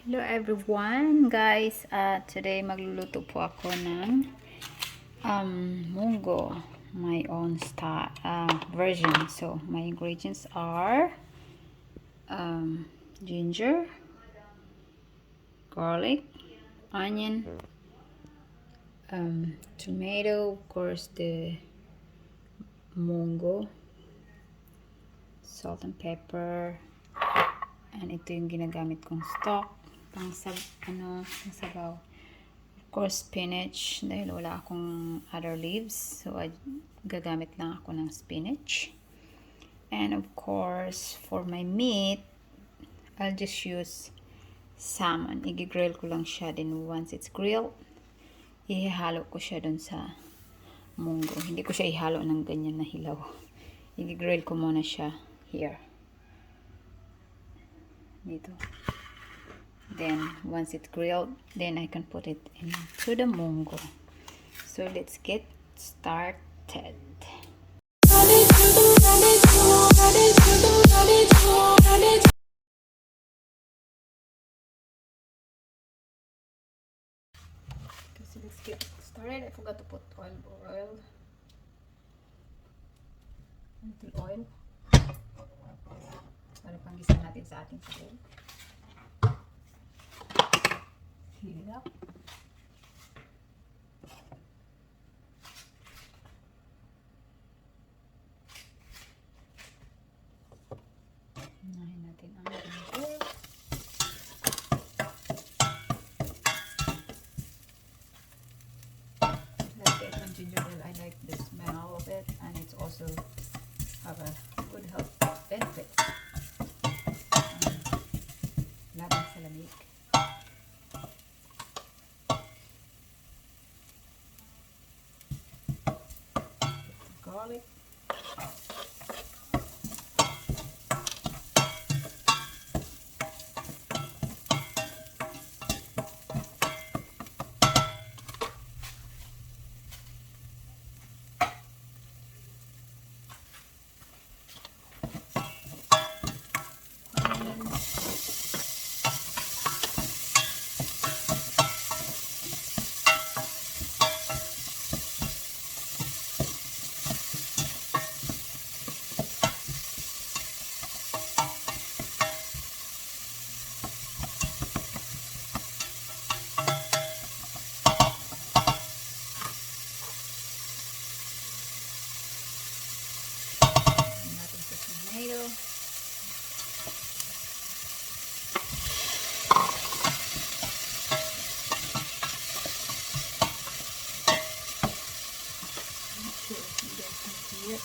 Hello everyone, guys. Today magluluto po ako ng Mongo, my own style version. So my ingredients are ginger, garlic, onion, tomato, of course the Mongo, salt and pepper, and ito yung ginagamit kong stock pang sabaw. Of course, spinach, dahil wala akong other leaves. So, gagamit lang ako ng spinach. And of course, for my meat, I'll just use salmon. I-grill ko lang siya. Then once it's grilled, ihalo ko siya dun sa munggo. Hindi ko siya ihalo ng ganyan na hilaw. I-grill ko muna siya here. Dito. Then once it's grilled, then I can put it into the mongo. So let's get started. So let's get started. I forgot to put oil. Little oil. Para panggisa natin sa ating sahog. Heat it up. Unahin natin ang ginger. Like it on ginger ale. I like the smell of it, and it's also have a good health benefit. Laban sa lamig. Garlic. Tomato. Not sure if you guys can see it.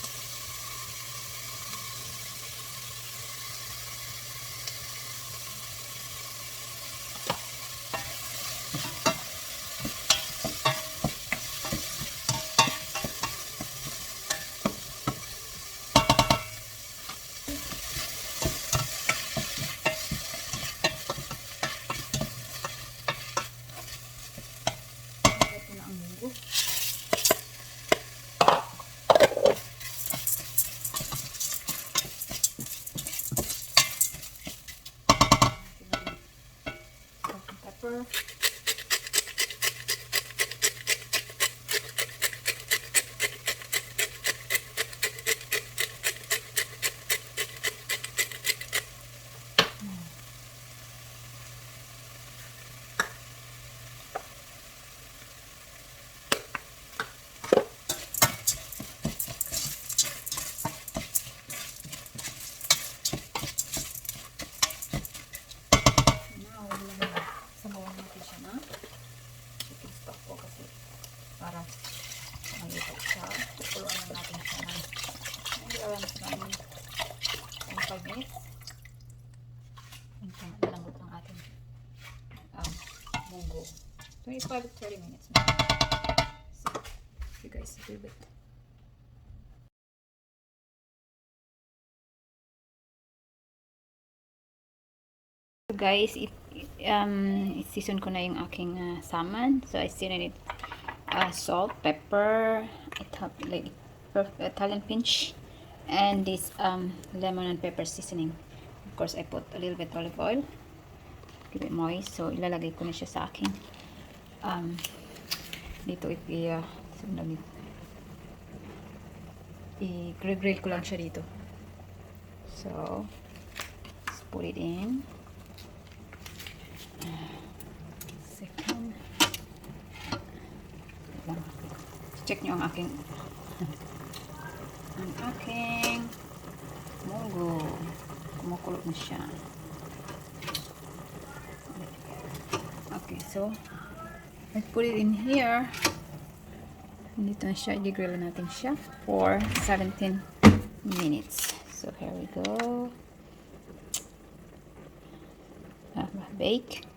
Ito na ang munggo. Salt and pepper. Chicken stock po kasi para malipat siya. Tukuluan lang natin siya ng maybe around 25 minutes. Hanggang malambot ang ating munggo. 25 to 30 minutes. So, you guys do it. So guys, season ko na yung aking salmon. So I season it salt, pepper, like Italian pinch, and this lemon and pepper seasoning. Of course, I put a little bit olive oil. keep it moist. So, ilalagay ko na siya sa akin. Dito, i-grill ko lang siya dito. So, let's put it in. Second. Check nyo ang aking Mongo. Kumukulot na siya. Okay, so let's put it in here. Dito na siya. I-grill natin siya for 17 minutes. So here we go. Bake.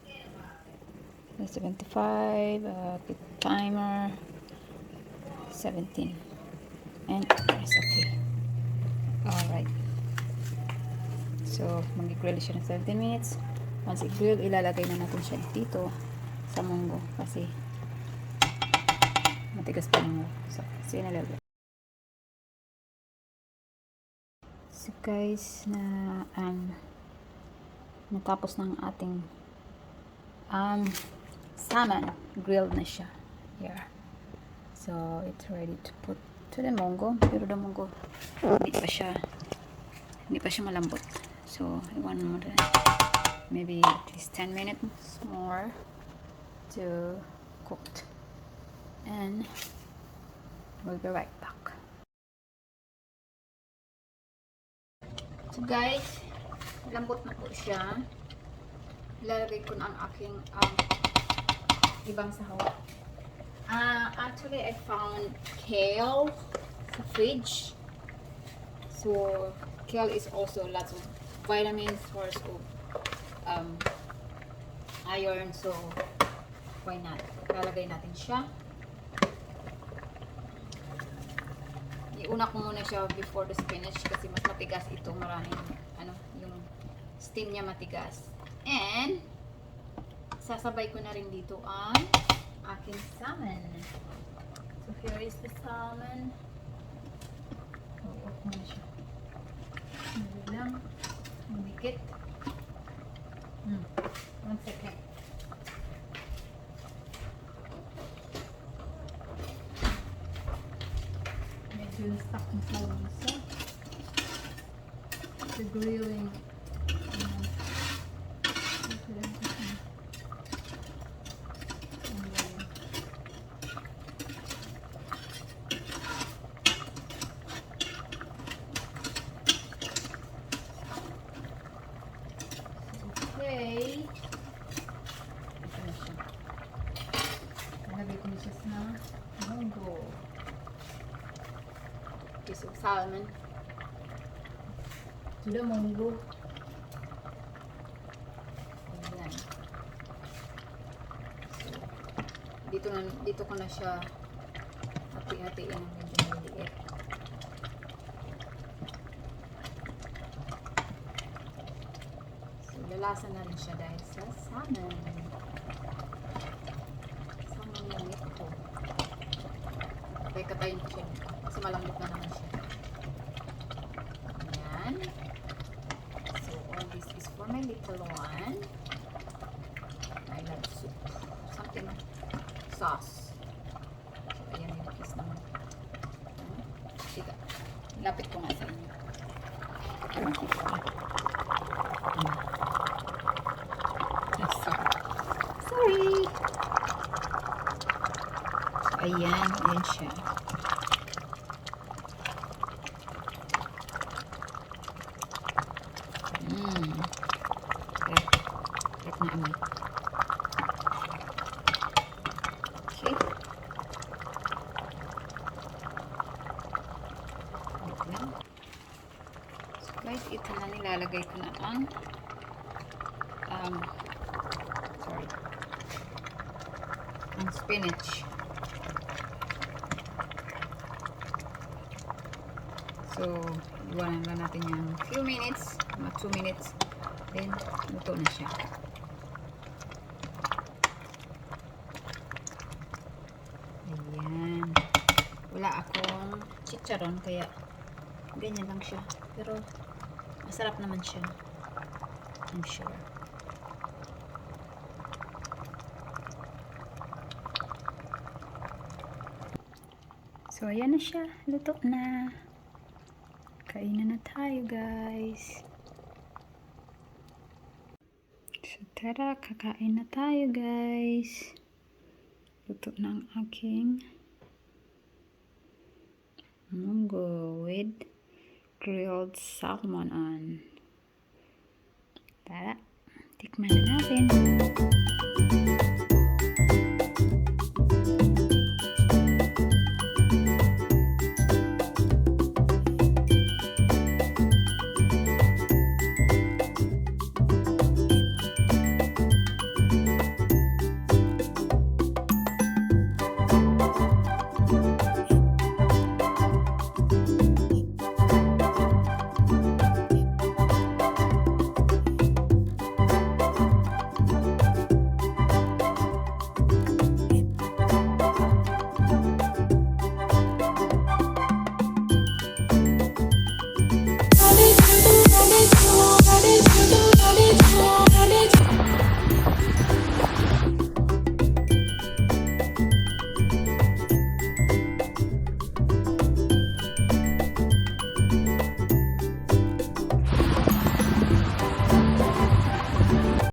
75. Timer. 17. And it's okay. Alright. So, mag-grill siya ng 17 minutes. Once i-grill, ilalagay na natin siya dito sa Mongo. Kasi matigas pa Mongo. So, see you in a little bit. So guys, natapos ng ating salmon. Grilled na siya. Here. So, it's ready to put to the Mongo. Pero the Mongo, hindi pa siya malambot. So, I want more than maybe at least 10 minutes more to cook. And we'll be right back. So guys, lambot na po siya. Ilalagay ko na ang aking ibang sahog. Actually, I found kale sa fridge. So, kale is also lots of vitamins, source of iron. So, why not? Lalagay natin siya. Iuna ko muna siya before the spinach kasi mas matigas ito. Maraming, yung steam niya matigas. And, sasabay ko na rin dito ang aking salmon. So, here is the salmon. Off muna siya. Hindi lang. Umikit. 1 second. Medyo na-stuck yung salmon sa the grilling. Okay. Ito na siya. Nalagay ko na siya sa Mongo. Piece of salmon. To the Mongo. Ayan. So, dito ko na siya hati-hatiin ng medyo maliit. Lalasa na rin siya dahil sa salmon. Salmon na nito. Okay, katayin ko siya kasi malambot na naman siya. Ayan. So, all this is for my little one. I love soup. Something sauce. So, ayan yung piece naman. Tika. Lapit ko nga sa inyo. Sorry. So, ayan siya. Sarap na amoy. Okay. Wait lang. So guys, ito na nilalagay ko na ang ang spinach. So, iwanan lang natin yan few minutes, mga 2 minutes, then luto na siya. Ayan. Wala akong chicharon, kaya ganyan lang siya. Pero, masarap naman siya. I'm sure. So, ayan na siya. Luto na. Kainan na tayo, guys. So, tara, kakain na tayo, guys. Luto na ang aking Mongo with grilled salmon on. Tara, tikman na natin.